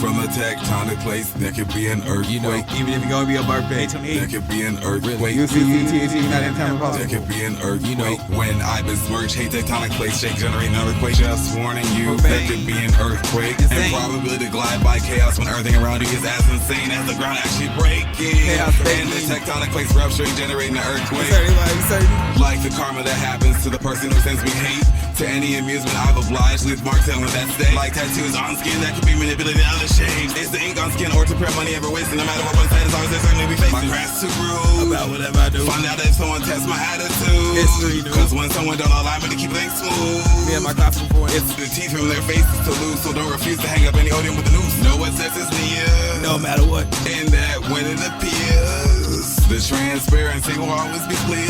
From the tectonic place, there could be an earthquake. You know, even if you're gonna be a birthday, there could be an earthquake. You see THG, not in time impossible. There could be an earthquake. You know, when I besmirch, hate tectonic place, shake, generate an earthquake. Just warning you, there could be an earthquake. And probably to glide by chaos when everything around you is as insane as the ground actually breaking. And the tectonic place rupturing, generating an earthquake. Like the karma that happens to the person who sends me hate. To any amusement I've obliged, leave marks on that state. Like tattoos on skin that could be manipulated in other shapes. It's the ink on skin or to print money ever wasted. No matter what one's said, as always there's certainly we face. My craft's too rude about whatever I do. Find out if someone tests my attitude. History, cause when someone don't allow me to keep things smooth. Me and my class before. It's the teeth from their faces to lose. So don't refuse to hang up any odium with the noose. Know what sex is near, no matter what. And that when it appears, the transparency will always be clear.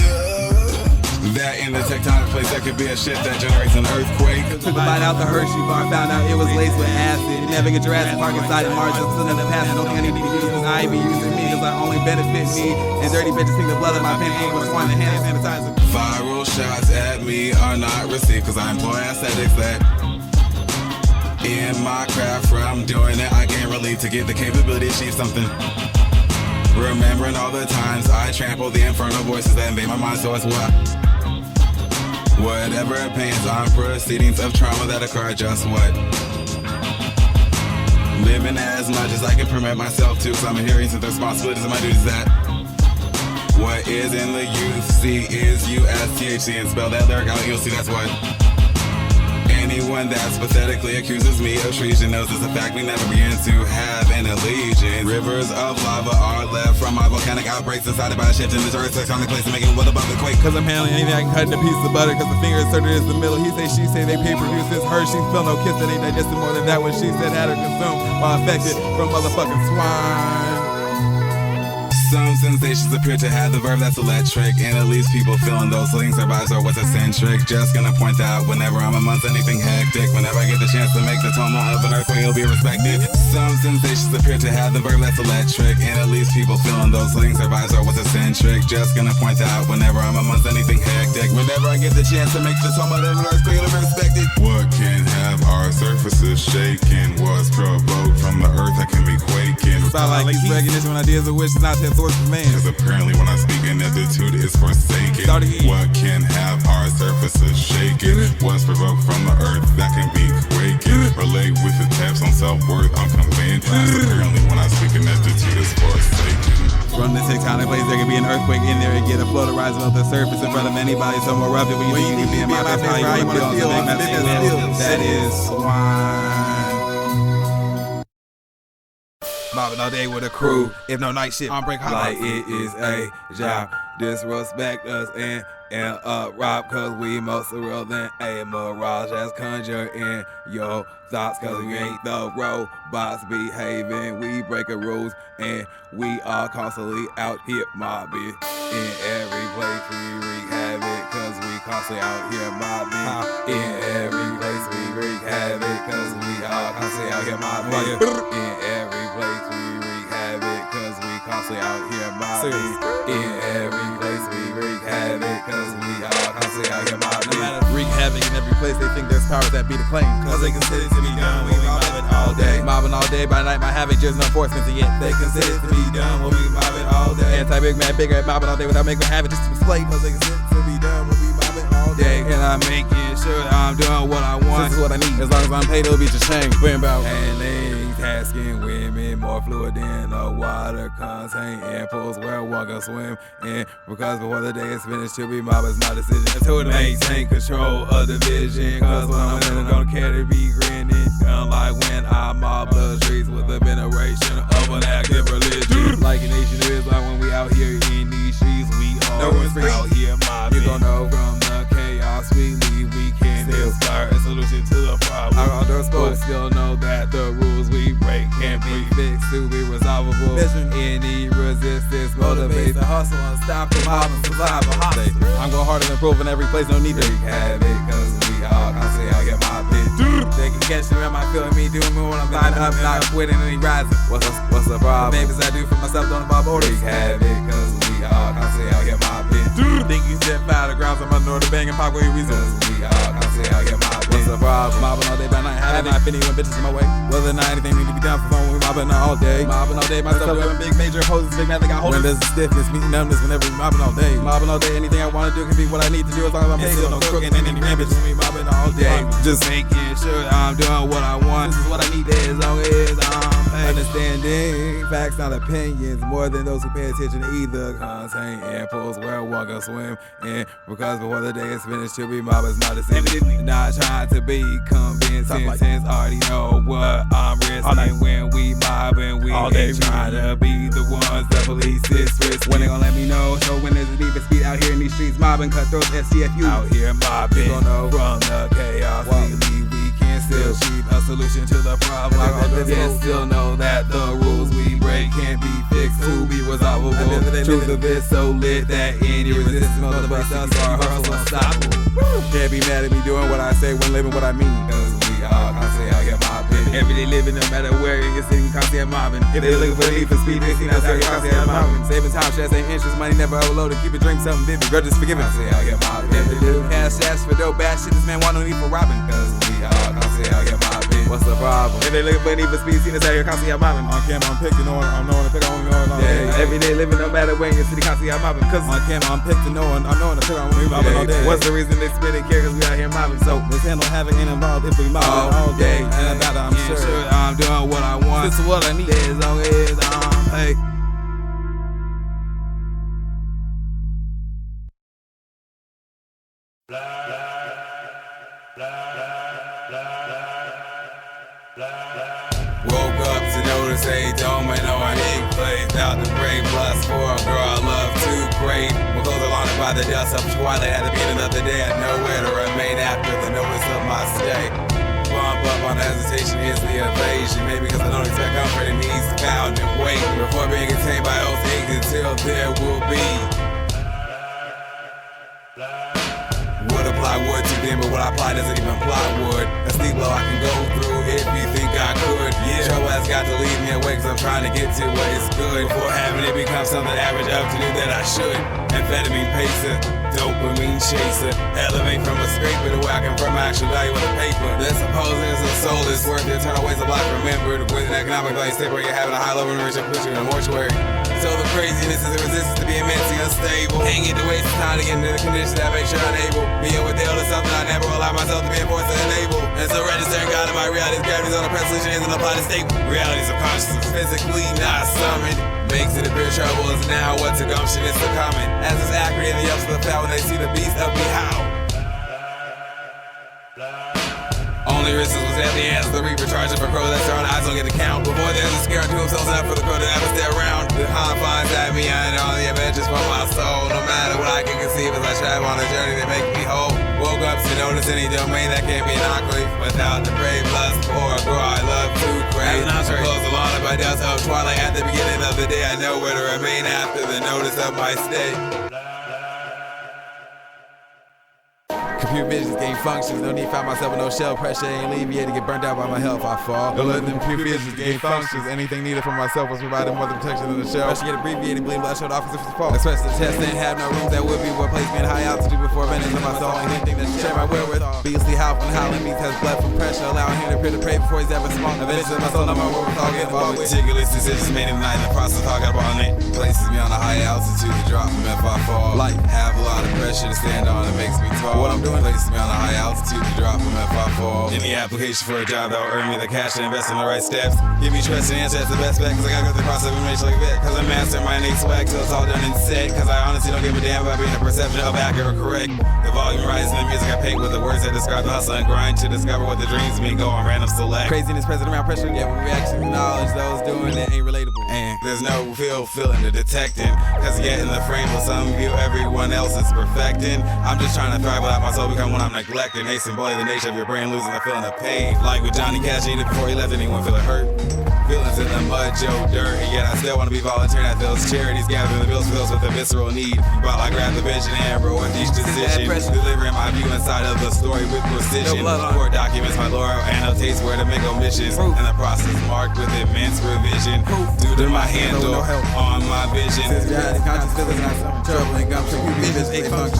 That in the tectonic place, there could be a shift that generates an earthquake. Took a bite out the Hershey bar, found out it was laced with acid. Never get Jurassic Park inside the margins, still in the past. I don't think I need to be used, cause I ain't be using me, cause I only benefit me. And dirty bitches think the blood of my pen ain't what's on the hand sanitizer. Viral shots at me are not received, cause I employ aesthetics that in my craft from doing it, I gain relief to get the capability to achieve something. Remembering all the times I trample the infernal voices that invade my mind, so it's what whatever opinions on proceedings of trauma that occur, just what? Living as much as I can permit myself to, cause I'm adhering to the responsibilities of my duties that what is in the UC is USTHC, and spell that lyric out, you'll see that's what. Anyone that's pathetically accuses me of treason knows it's a fact we never begin to have an allegiance. Rivers of lava are left from my volcanic outbreaks decided by a shift in this earth tectonic place and making what above the quake. Cause I'm handling anything I can cut into pieces of butter, cause the finger inserted is the middle. He say, she say, they pay-per-view since her. She feel no kiss that ain't digested more than that what she said had her consumed while affected from motherfucking swine. Some sensations appear to have the verb that's electric, and at least people feeling those things survives or what's eccentric. Just gonna point out whenever I'm amongst anything hectic, whenever I get the chance to make the tumult of an earthquake, it'll be respected. Some sensations appear to have the verb that's electric, and at least people feeling those things survives or what's eccentric. Just gonna point out whenever I'm amongst anything hectic, whenever I get the chance to make the tumult of an earthquake, it'll be respected. What can have our surfaces shaking was provoked from the earth that can be quaking. Sound like he's recognition when ideas of which is not that source of man. Cause apparently when I speak ineptitude is forsaken. What can have our surfaces shaken was provoked from the earth that can be quaking. Relate with the taps on self-worth I'm conveying. Apparently when I speak ineptitude is forsaken. From the tectonic place, there can be an earthquake in there and get a floater rising off the surface in front of anybody. So more rough when you need to be in my best, how you wanna feel to make my thing live. That is swine. Mobbing all day with a crew. If no night shit, I'm break hot like it is a job. Disrespect us and rob, cause we more surreal than a mirage. As conjure in your thoughts, cause we ain't the robots behaving. We breaking rules and we are constantly out here mobbing. In every place we wreak havoc, cause we constantly out here mobbing. In every place we wreak havoc, cause we are constantly out here mobbing. In every place we wreak havoc, cause we constantly out here mobbing. In every place we wreak havoc, cause we are constantly out here mobbing. Wreak havoc in every place, they think there's powers that be the claim. Cause they consider it to be done, we be mobbing all day. Mobbing all day, by night my havoc just no enforcement, and yet they consider it to be done, we'll be mobbing all day. Anti-big man, bigger at mobbing all day without making havoc just to display. Cause they consider it to be done, we'll be mobbing all day. And I'm making sure that I'm doing what I want. This is what I need. As long as I'm paid, it'll be just shame. We're about handling, tasking women more fluid than a water contain impulse where one can swim in. Because before the day is finished, to be mob is my decision. Until to maintain control of the vision. Cause when I'm in, I don't care to be grinning. Unlike when I mob the streets with the veneration of an active religion. Like a nation of Islam when we out here in these streets, we always out here mobbing. You gon' know from the chaos we leave, we can still start a solution to the problem. Our other sports still know that the rules we break can't be fixed to be resolvable. Any resistance motivates the hustle, unstoppable, mobbing, survive a hostage. I'm going harder than proof in every place, no need to wreak havoc, cause we all constantly out here mobbing. They can catch me, am I feeling me doing me when I'm fighting up, not quitting any rising. What's the problem? The babies I do for myself don't involve orders. Wreak havoc, cause we all constantly out here mobbing. Think you set fire to grounds, I'm under the banging pop where you reason. Cause we all constantly out here mobbing. What's the problem? Mobbing all day by night, having not finny when bitches in my way. Whether or not anything need to be done for fun, we mobbing all day. Mobbing all day, myself doing big major poses, big man, they got holders. When there's a stiffness, meeting numbness, whenever we mobbing all day. Mobbing all day, anything I wanna do can be what I need to do as long as I'm paid. No crooked and any rampage, we mobbing all day. Just making sure I'm doing what I want. This is what I need as long as I'm paid. Understanding facts, not opinions, more than those who pay attention to either. Contain impulse where one can swim in. Because before the day is finished, to be mobbers, not a sin. Not trying to be convincing, since already know what I'm risking. When we mobbing, we ain't trying to be the ones the police is risking. When they gon' let me know, so when there's a deep speed out here in these streets, mobbing cutthroats, STFU out here mobbing. You gon' know from the chaos we can still achieve a solution to the problem. Yet still know that the rules we break can't be fixed to be resolvable. Truth of it so lit that any resistance motivates us, our hustle unstoppable. Can't be mad at me doing what I say when living what I mean. Cause we all constantly out here mobbing. Everyday living, no matter where you're sitting, constantly mobbing. If they looking for the need for speed, they see us out here constantly out mobbing. Saving time, stress ain't interest, money never overloaded. Keep it drink something vivid, grudges forgiven. Constantly out here mobbing. If they do cash ass for dope bad shit, this man want no need for robbing. Cause we all constantly out here mobbing. What's the problem? If they looking for the need for speed, see us out here constantly out mobbing. On camera, I'm picking on, I'm knowing to pick on, yeah. Everyday living, no matter where in your city, constantly out mobbing. Cause on camera, I'm picked to knowing, I'm knowing to pick on when we mobbing all day. What's the reason they spit and care? Cause we out here mobbing. So let's handle having it involved if we mobbing all day. And about it, I'm sure I'm doing what I want. This is what I need as long as I'm paid. Woke up to notice a domino I ain't played out the brave lust for a girl I love to crave. We'll close along by the dust of twilight at the beginning of the day. I know where to remain after the notice of my stay. Bump up on hesitation is the evasion. Maybe because I don't expect comfort and needs found and wait before being contained by oath until there will be. Would apply wood to them, but what I apply doesn't even apply wood. A steep low I can go through if you think I could. Yeah. Trouble has got to leave me awake, cause I'm trying to get to what is good before having it become something average up to do that I should. Amphetamine pacer, dopamine chaser, elevate from a scraper to where I confirm my actual value of the paper. Then supposing it's a soul is worth the eternal ways of life remembered. With an economic value step where you're having a high level of rich and push you in a mortuary. So the craziness is the resistance to be immensely unstable. Ain't get to waste time to get into the condition that makes sure I'm able. Being with the is something I never allow myself to be enforced and enabled. And so registering God in my reality's gravity's on a resolution isn't applied to stable. Realities of consciousness physically not summoned. Makes it appear trouble is now what's a gumption is succumbing. As is accurate in the ups of the foul when they see the beast up me howl. Only resistance was at the hands of the reaper charging for crows that their own eyes don't get to count. Before there's a scare to themselves enough for the crow to never stay around. The confines at me and all the adventures for my soul. No matter what I can conceive as I travel on a journey that make me whole. Woke up to notice any domain that can't be an enclave without the brave lust for a girl I love to crave. So close along by dust of twilight at the beginning of the day. I know where to remain after the notice of my stay. Computer visions gain functions, no need to find myself with no shell pressure. Ain't alleviated, get burnt out by my health, I fall. Don't let them computer visions gain functions. Anything needed for myself was provided more than protection than the shell. Pressure get abbreviated, bleeding bloodshot off as if it's fall. Express the test and have no rooms that would be what place me in high altitude before venting to my soul. Anything that share my will with. Beastly howl when howling means has blood from pressure, allowing him to appear to pray before he's ever small. Eventually my soul, no more will all get involved with. Meticulous decisions made in the night, the process all got about it. Places me on a high altitude to drop from if I fall. Life have a lot of pressure to stand on, it makes me tall. What I'm doing places me on a high altitude to drop from if I fall. Any application for a job that'll earn me the cash to invest in the right steps. Give me trust and answer, that's the best bet. Cause I gotta go through the process of information like a vet. Cause I master my innate swag till it's all done and set. Cause I honestly don't give a damn about being a perception of accurate or correct. The volume rises in the music I paint with the words that describe the hustle and grind to discover what the dreams mean. Go on random select. Craziness present around pressure, yeah, when we actually acknowledge those doing it ain't relatable. And there's no feeling to detecting. Cause yet in the frame of some view everyone else is perfecting. I'm just trying to thrive without myself become when I'm neglecting. They symbolize the nature of your brain losing the feeling of pain. Like with Johnny Cash, eat it before he left anyone feeling hurt. Feelings in the mud blood, Joe dirt, and yet I still wanna be volunteering at those charities, gathering the bills for those with a visceral need. While I grab the vision and roll with each decision, delivering my view inside of the story with precision. Court documents my lore, annotates where to make omissions, and the process marked with immense revision. Due to my handle on my vision.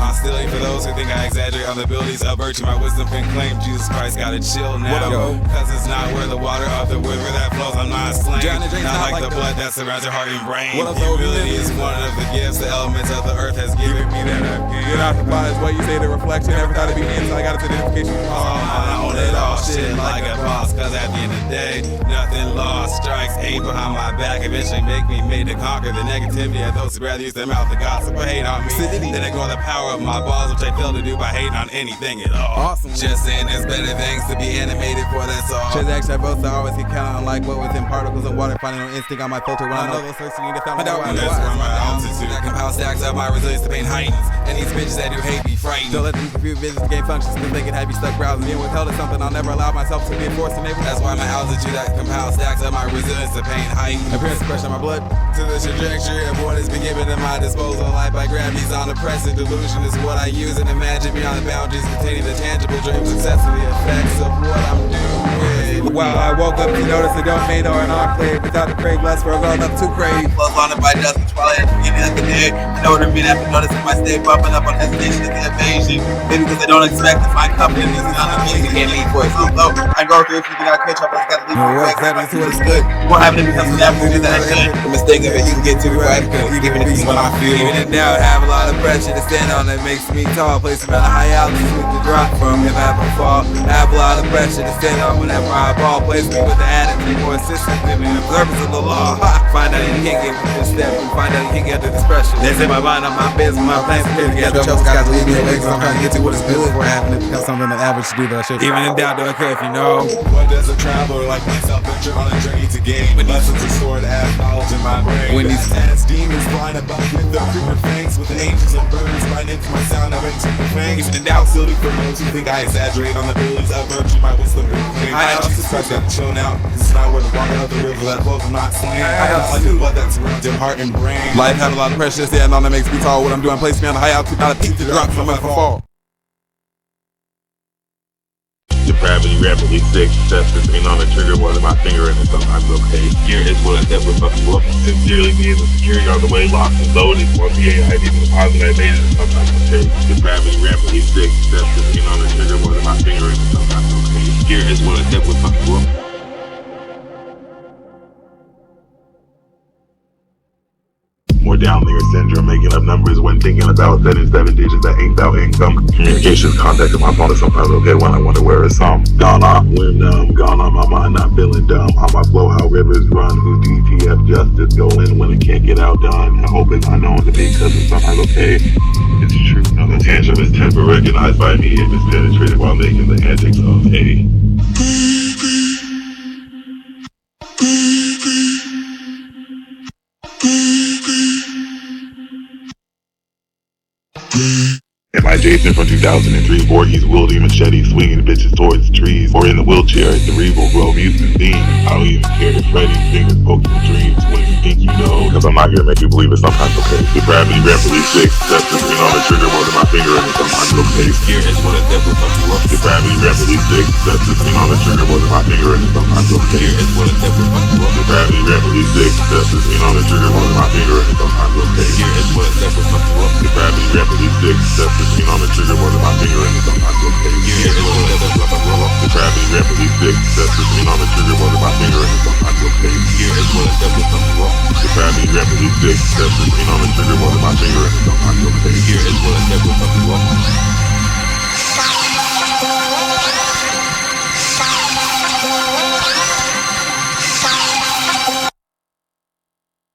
Hostility for those who think I exaggerate on the abilities of virtue. My wisdom can claim Jesus Christ gotta chill now, cause it's not where the water of the river that flows. I'm not slain, not like the blood that surrounds your heart and brain. Humility is one of the gifts the elements of the earth has given me that I can. Get out the body is what you say, the reflection. Never thought it'd be inside, I got it to identification. I own it all, shit like a boss, cause at the end of the day, nothing lost. Strikes hate behind my back, eventually make me made to conquer the negativity of those who rather use their mouth to gossip or hate on me. Then ignore the power of my balls, which I fail to do by hating on anything at all. Just saying there's better things to be animated for, that's all. Transactions I both I always get counted on, like what within particles of water, finding no instinct on my filter when I know those things need to find out. That's where my altitude, I compile stacks of my resilience to pain heightens, and these bitches that do hate be frightened. Don't let them confuse business game functions, cause they can have you stuck browsing. Being withheld is something I'll never allow myself to be enforced to enable. That's why my altitude, I compile stacks of my resilience to pain heightens. Appearance pressure on my blood. To the trajectory of what has been given at my disposal. Life by gravity's omnipresent delusion is what I use and imagine beyond the boundaries containing the tangible dreams, successfully effects of what I'm doing. Wow, I woke up to notice a domain or an enclave without the crave lust for a girl up to crave. Close on it by dusk and twilight at the beginning of the day. In order to be after noticing my stay bumping up on hesitation is the evasion. Maybe because I don't expect to find company in this non-amazing to get me for it. Although I go through if you think I catch up, I just gotta leave my way. Exactly to what's good. Won't happen to become some absolute that I should. The mistake of it, you can get to it right. Even if it's what I feel. Even in doubt, have a lot of pressure to stand on that makes me tall. Place about a high altitude to drop from if I ever fall. Have a lot of pressure to stand on whenever I ball. Place me with the attitude more assistant than the observers of the law. Find out you can't get with this step. Find out you can't get through this pressure. They say my mind on my business, my plans to get together. Chose guys leave me away cause I'm trying to get to what is good before happening. Because something that average to do that I should. Even in doubt, don't care if you know. What does a traveler like myself venture on a journey to gain? When lessons are stored as knowledge in my brain. When these as demons flying above with their creeper fangs, with the angels and birds riding into my sound of ancient fangs. Even in doubt, silly for those who think I exaggerate on the abilities of virtue, my wisdom and claim. I Jesus Christ got to chill now. This is not where the water of the river that flows, I'm not slain. I don't like the blood that surrounds your heart and brain. Life had a lot of pressure to stand on that makes me tall. What I'm doing place me on a high altitude, not a peak to drop from a fall. Depravity rapidly sick, justice ain't on the trigger, holding my finger and it's sometimes okay. Fear is what I said with fucking up. Sincerely being the security all the way locked and loaded. Once the AI did the deposit I made it and sometimes okay. Depravity rapidly sick, justice ain't on the trigger, holding my finger and it's sometimes okay. Fear is what I said with fucking up. More downlinger syndrome, making up numbers when thinking about setting 7 digits that ain't about income. Communications, contacting my phone is sometimes okay when I wonder where it's some. Gone off when gone on my mind, not feeling dumb. On my flow, how rivers run, who's DTF justice going when it can't get outdone. I hope it's unknown to me cause it's sometimes okay. It's true, no, the tantrum is temper recognized by me and is penetrated while making the antics of a. Am I Jason from 2003? Voorhees wielding machete, swinging bitches towards trees, or in the wheelchair at cerebral bro mutant theme. I don't even care if Freddy's fingers poke your dreams when you think you know. Cause I'm not here to make you believe it's sometimes okay. Depravity rapidly sick, justice ain't on the trigger, holding my finger and it's sometimes okay. Fear is what I said with fuck you up. Depravity rapidly sick, justice ain't on the trigger, holding my finger and it's sometimes okay. Fear is what I said with fuck you up. Depravity rapidly sick, justice ain't on the trigger, holding my finger and it's sometimes okay. Fear is what I said with fuck you up. Depravity rapidly sick, justice ain't on the trigger, holding my finger and it's sometimes okay. Fear is what I said with fuck you up. Depravity rapidly sick, justice ain't on the trigger, holding my finger and it's sometimes okay. Fear is what I said with fuck you up. Depravity rapidly sick, justice ain't on the trigger, holding my finger and it's sometimes okay. Fear is what I said with fuck you up.